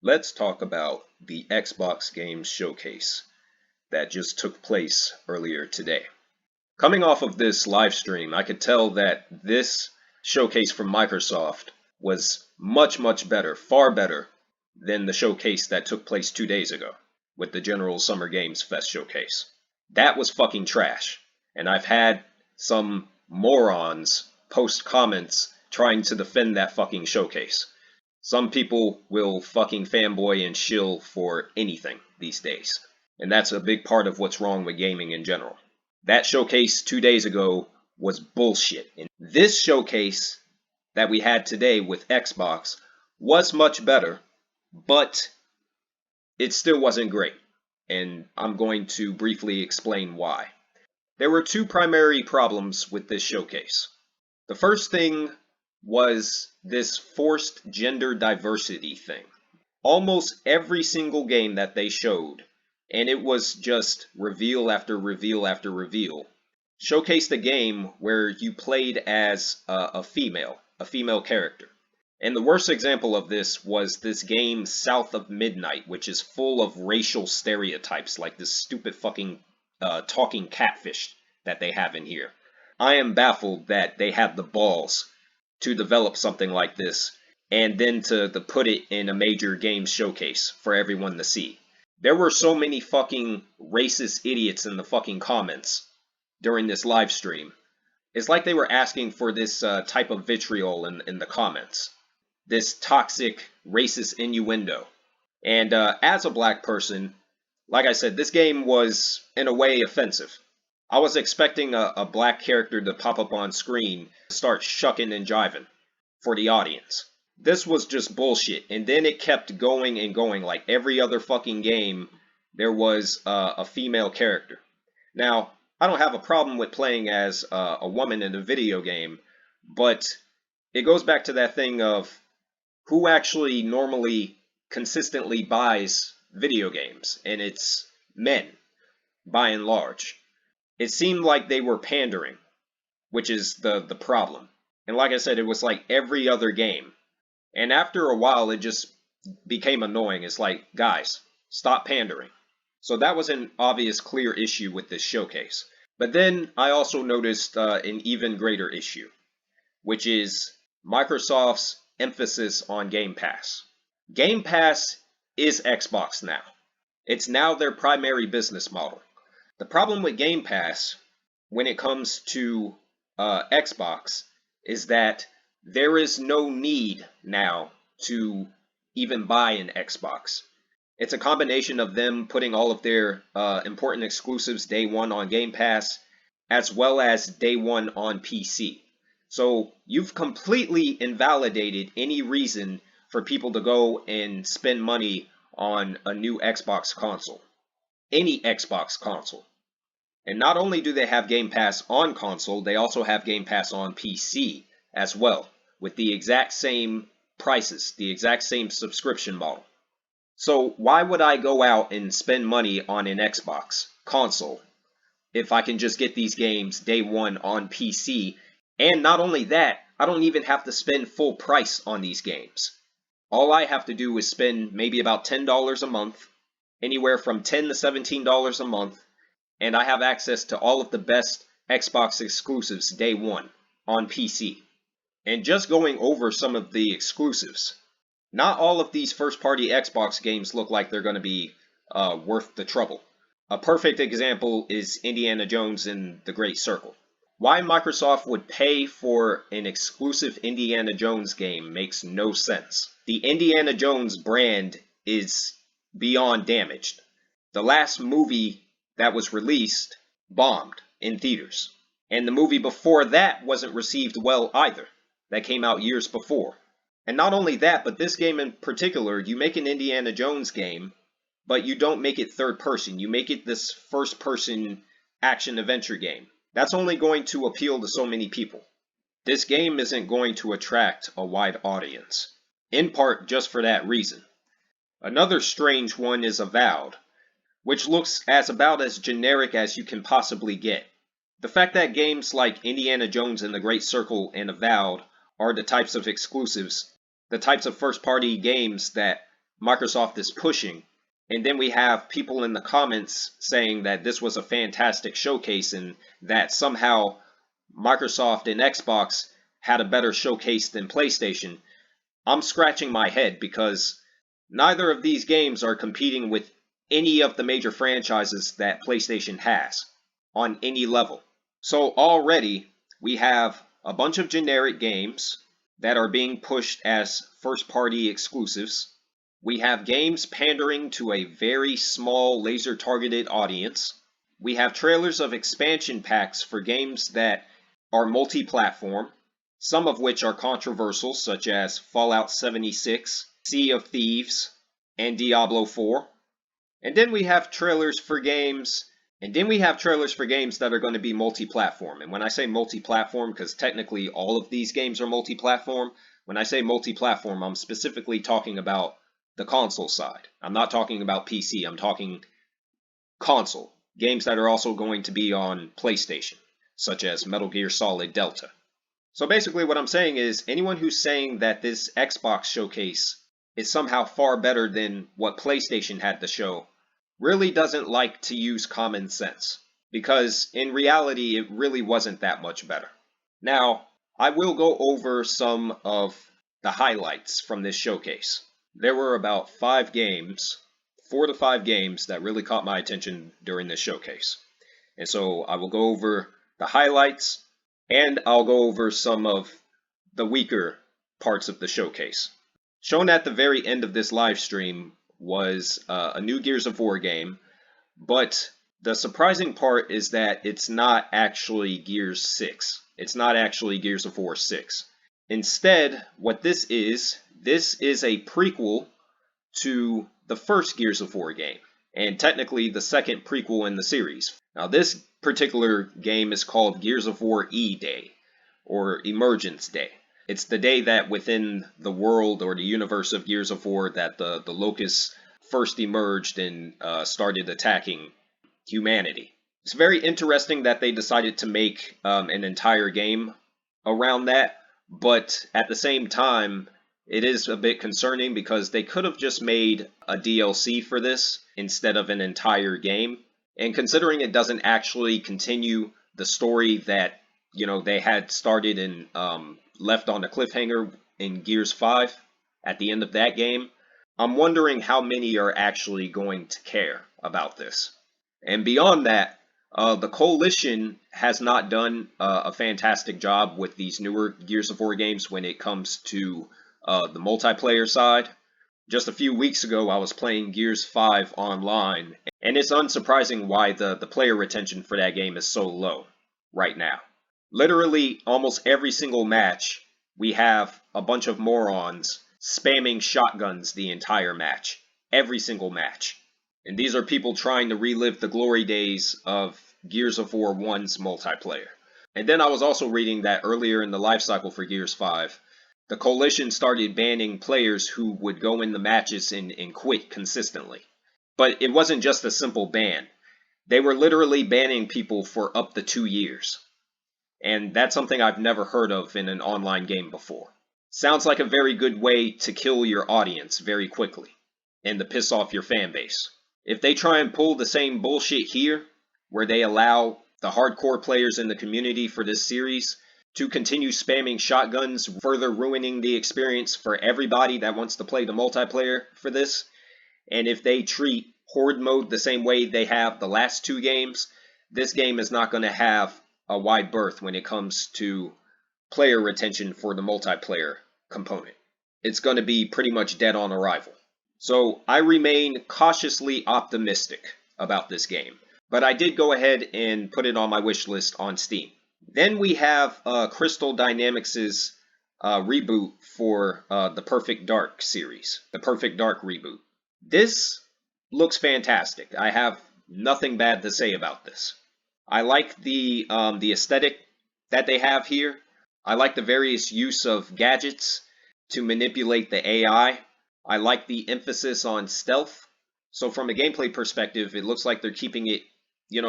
Let's talk about the Xbox Games Showcase that just took place earlier today. Coming off of this live stream, I could tell that this showcase from Microsoft was much better, far better than the showcase that took place 2 days ago with the General Summer Games Fest showcase. That was fucking trash. And I've had some morons post comments trying to defend that fucking showcase. Some people will fucking fanboy and shill for anything these days. And that's a big part of what's wrong with gaming in general. That showcase 2 days ago was bullshit. And this showcase that we had today with Xbox was much better, but it still wasn't great. And I'm going to briefly explain why. There were two primary problems with this showcase. The first thing was this forced gender diversity thing. Almost every single game that they showed, and it was just reveal after reveal after reveal, showcased a game where you played as a female character. And the worst example of this was this game South of Midnight, which is full of racial stereotypes, like this stupid fucking talking catfish that they have in here. I am baffled that they have the balls to develop something like this, and then to put it in a major games showcase for everyone to see. There were so many fucking racist idiots in the fucking comments during this live stream. It's like they were asking for this type of vitriol in the comments. This toxic, racist innuendo. And as a black person, like I said, this game was, in a way, offensive. I was expecting a black character to pop up on screen, start shucking and jiving for the audience. This was just bullshit, and then it kept going and going. Like every other fucking game, there was a female character. Now, I don't have a problem with playing as a woman in a video game, but it goes back to that thing of who actually normally consistently buys video games, and it's men, by and large. It seemed like they were pandering, which is the problem. And like I said, it was like every other game. And after a while, it just became annoying. It's like, guys, stop pandering. So that was an obvious, clear issue with this showcase. But then I also noticed an even greater issue, which is Microsoft's emphasis on Game Pass. Game Pass is Xbox now. It's now their primary business model. The problem with Game Pass, when it comes to Xbox, is that there is no need now to even buy an Xbox. It's a combination of them putting all of their important exclusives day one on Game Pass, as well as day one on PC. So you've completely invalidated any reason for people to go and spend money on a new Xbox console. Any Xbox console. And not only do they have Game Pass on console, they also have Game Pass on PC as well, with the exact same prices, the exact same subscription model. So why would I go out and spend money on an Xbox console if I can just get these games day one on PC? And not only that, I don't even have to spend full price on these games. All I have to do is spend maybe about $10 a month, anywhere from $10 to $17 a month, and I have access to all of the best Xbox exclusives day one on PC. And just going over some of the exclusives, not all of these first-party Xbox games look like they're going to be worth the trouble. A perfect example is Indiana Jones and the Great Circle. Why Microsoft would pay for an exclusive Indiana Jones game makes no sense. The Indiana Jones brand is beyond damaged. The last movie that was released bombed in theaters. And the movie before that wasn't received well either. That came out years before. And not only that, but this game in particular, you make an Indiana Jones game, but you don't make it third person. You make it this first person action adventure game. That's only going to appeal to so many people. This game isn't going to attract a wide audience, in part just for that reason. Another strange one is Avowed, which looks about as generic as you can possibly get. The fact that games like Indiana Jones and the Great Circle and Avowed are the types of exclusives, the types of first-party games that Microsoft is pushing. And then we have people in the comments saying that this was a fantastic showcase and that somehow Microsoft and Xbox had a better showcase than PlayStation. I'm scratching my head because neither of these games are competing with any of the major franchises that PlayStation has on any level. So already we have a bunch of generic games that are being pushed as first-party exclusives. We have games pandering to a very small laser-targeted audience. We have trailers of expansion packs for games that are multi-platform, some of which are controversial, such as Fallout 76, Sea of Thieves, and Diablo 4. And then we have trailers for games that are going to be multi-platform. And when I say multi-platform, because technically all of these games are multi-platform, when I say multi-platform, I'm specifically talking about the console side. I'm not talking about PC, I'm talking console. Games that are also going to be on PlayStation, such as Metal Gear Solid Delta. So basically what I'm saying is, anyone who's saying that this Xbox showcase is somehow far better than what PlayStation had to show really doesn't like to use common sense, because in reality it really wasn't that much better. Now, I will go over some of the highlights from this showcase. There were about 4 to 5 games that really caught my attention during this showcase. And so I will go over the highlights, and I'll go over some of the weaker parts of the showcase. Shown at the very end of this live stream was a new Gears of War game, but the surprising part is that it's not actually Gears 6. It's not actually Gears of War 6. Instead, what this is a prequel to the first Gears of War game, and technically the second prequel in the series. Now, this particular game is called Gears of War E-Day, or Emergence Day. It's the day that within the world or the universe of Gears of War that the locusts first emerged and started attacking humanity. It's very interesting that they decided to make an entire game around that, but at the same time, it is a bit concerning because they could have just made a DLC for this instead of an entire game. And considering it doesn't actually continue the story that, they had started and left on a cliffhanger in Gears 5 at the end of that game, I'm wondering how many are actually going to care about this. And beyond that, the Coalition has not done a fantastic job with these newer Gears of War games when it comes to the multiplayer side. Just a few weeks ago, I was playing Gears 5 online, and it's unsurprising why the player retention for that game is so low right now. Literally, almost every single match, we have a bunch of morons spamming shotguns the entire match. Every single match. And these are people trying to relive the glory days of Gears of War 1's multiplayer. And then I was also reading that earlier in the life cycle for Gears 5, the Coalition started banning players who would go in the matches and quit consistently. But it wasn't just a simple ban. They were literally banning people for up to 2 years. And that's something I've never heard of in an online game before. Sounds like a very good way to kill your audience very quickly and to piss off your fan base. If they try and pull the same bullshit here, where they allow the hardcore players in the community for this series to continue spamming shotguns, further ruining the experience for everybody that wants to play the multiplayer for this, and if they treat Horde mode the same way they have the last 2 games, this game is not going to have a wide berth when it comes to player retention for the multiplayer component. It's going to be pretty much dead on arrival. So I remain cautiously optimistic about this game, but I did go ahead and put it on my wish list on Steam. Then we have Crystal Dynamics' reboot for the Perfect Dark series, the Perfect Dark reboot. This looks fantastic. I have nothing bad to say about this. I like the aesthetic that they have here. I like the various use of gadgets to manipulate the AI. I like the emphasis on stealth. So from a gameplay perspective, it looks like they're keeping it,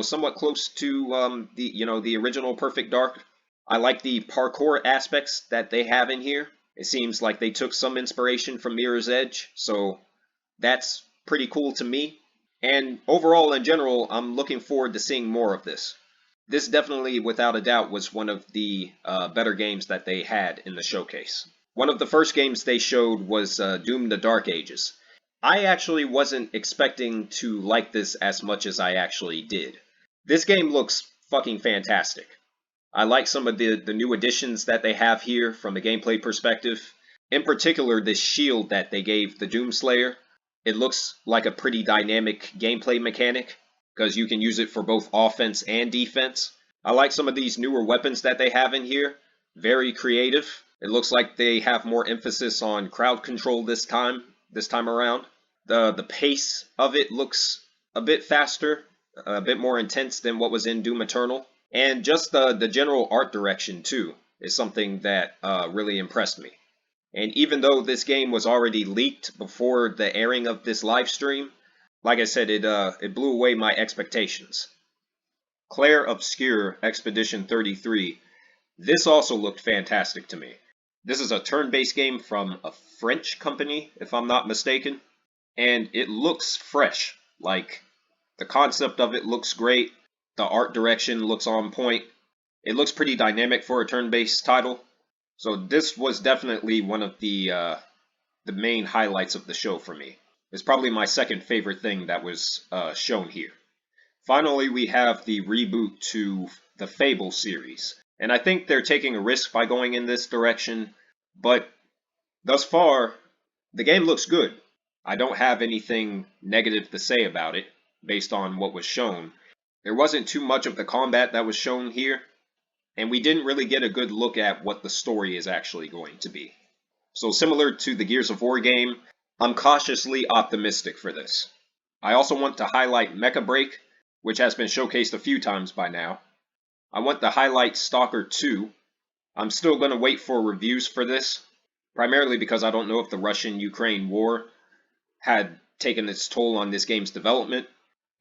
somewhat close to the original Perfect Dark. I like the parkour aspects that they have in here. It seems like they took some inspiration from Mirror's Edge, so That's pretty cool to me. And overall, in general, I'm looking forward to seeing more of this. This definitely, without a doubt, was one of the better games that they had in the showcase. One of the first games they showed was Doom: The Dark Ages. I actually wasn't expecting to like this as much as I actually did. This game looks fucking fantastic. I like some of the new additions that they have here from a gameplay perspective. In particular, this shield that they gave the Doomslayer. It looks like a pretty dynamic gameplay mechanic because you can use it for both offense and defense. I like some of these newer weapons that they have in here. Very creative. It looks like they have more emphasis on crowd control this time around. The pace of it looks a bit faster, a bit more intense than what was in Doom Eternal. And just the general art direction, too, is something that really impressed me. And even though this game was already leaked before the airing of this live stream, like I said, it blew away my expectations. Claire Obscure Expedition 33. This also looked fantastic to me. This is a turn-based game from a French company, if I'm not mistaken. And it looks fresh. Like, the concept of it looks great. The art direction looks on point. It looks pretty dynamic for a turn-based title. So this was definitely one of the main highlights of the show for me. It's probably my second favorite thing that was shown here. Finally, we have the reboot to the Fable series. And I think they're taking a risk by going in this direction, but thus far, the game looks good. I don't have anything negative to say about it, based on what was shown. There wasn't too much of the combat that was shown here, and we didn't really get a good look at what the story is actually going to be. So similar to the Gears of War game, I'm cautiously optimistic for this. I also want to highlight Mecha Break, which has been showcased a few times by now. I want to highlight Stalker 2. I'm still going to wait for reviews for this, primarily because I don't know if the Russian-Ukraine war had taken its toll on this game's development,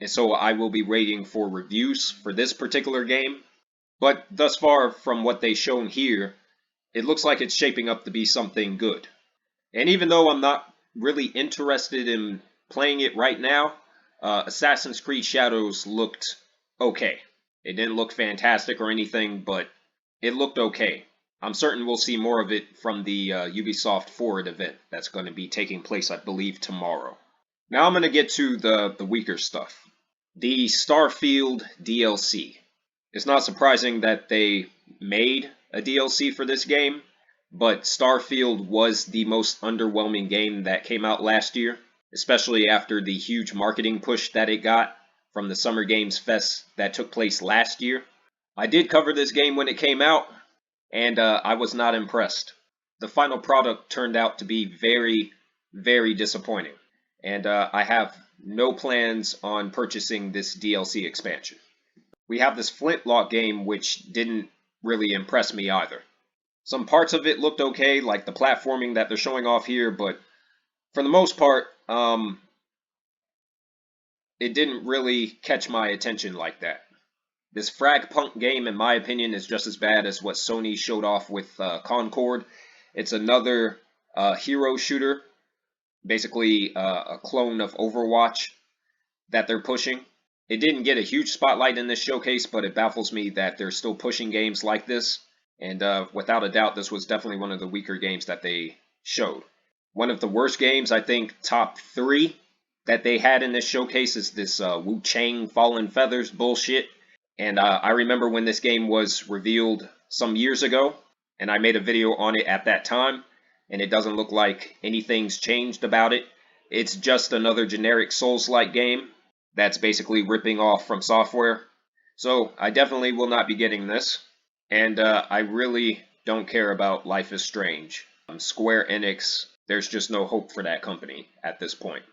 and so I will be waiting for reviews for this particular game. But thus far, from what they've shown here, it looks like it's shaping up to be something good. And even though I'm not really interested in playing it right now, Assassin's Creed Shadows looked okay. It didn't look fantastic or anything, but it looked okay. I'm certain we'll see more of it from the Ubisoft Forward event that's going to be taking place, I believe, tomorrow. Now I'm going to get to the weaker stuff. The Starfield DLC. It's not surprising that they made a DLC for this game, but Starfield was the most underwhelming game that came out last year, especially after the huge marketing push that it got from the Summer Games Fest that took place last year. I did cover this game when it came out, and I was not impressed. The final product turned out to be very, very disappointing, and I have no plans on purchasing this DLC expansion. We have this Flintlock game which didn't really impress me either. Some parts of it looked okay, like the platforming that they're showing off here, but for the most part, it didn't really catch my attention like that. This Fragpunk game, in my opinion, is just as bad as what Sony showed off with Concord. It's another hero shooter, basically a clone of Overwatch that they're pushing. It didn't get a huge spotlight in this showcase, but it baffles me that they're still pushing games like this. And without a doubt, this was definitely one of the weaker games that they showed. One of the worst games, I think, top 3 that they had in this showcase is this Wu Chang Fallen Feathers bullshit. And I remember when this game was revealed some years ago, and I made a video on it at that time, and it doesn't look like anything's changed about it. It's just another generic Souls-like game that's basically ripping off from software. So I definitely will not be getting this. And I really don't care about Life is Strange. Square Enix, there's just no hope for that company at this point.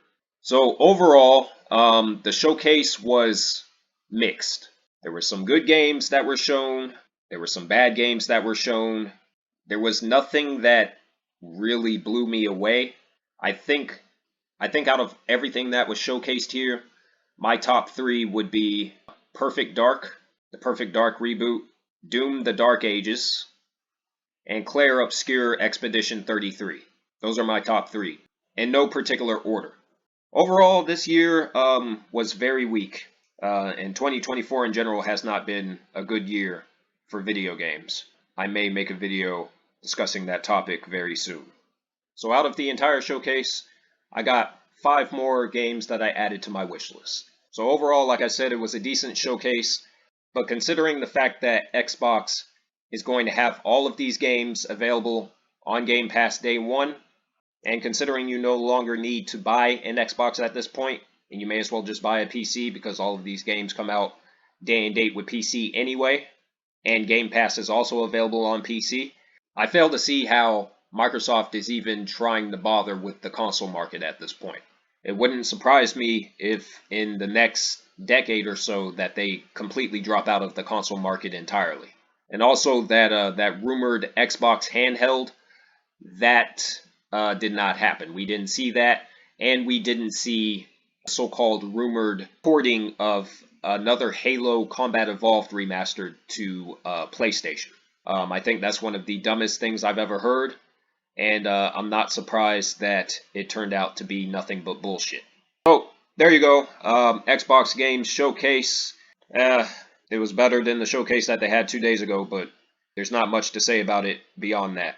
So overall, the showcase was mixed. There were some good games that were shown. There were some bad games that were shown. There was nothing that really blew me away. I think out of everything that was showcased here, my top 3 would be Perfect Dark, the Perfect Dark reboot, Doom: The Dark Ages, and Claire Obscure Expedition 33. Those are my top 3, in no particular order. Overall, this year was very weak, and 2024 in general has not been a good year for video games. I may make a video discussing that topic very soon. So out of the entire showcase, I got 5 more games that I added to my wish list. So overall, like I said, it was a decent showcase, but considering the fact that Xbox is going to have all of these games available on Game Pass day one, and considering you no longer need to buy an Xbox at this point, and you may as well just buy a PC because all of these games come out day and date with PC anyway, and Game Pass is also available on PC, I fail to see how Microsoft is even trying to bother with the console market at this point. It wouldn't surprise me if in the next decade or so that they completely drop out of the console market entirely. And also that rumored Xbox handheld, that did not happen. We didn't see that, and we didn't see so-called rumored porting of another Halo Combat Evolved remastered to PlayStation. I think that's one of the dumbest things I've ever heard, and I'm not surprised that it turned out to be nothing but bullshit. So, there you go. Xbox Games Showcase. It was better than the showcase that they had 2 days ago, but there's not much to say about it beyond that.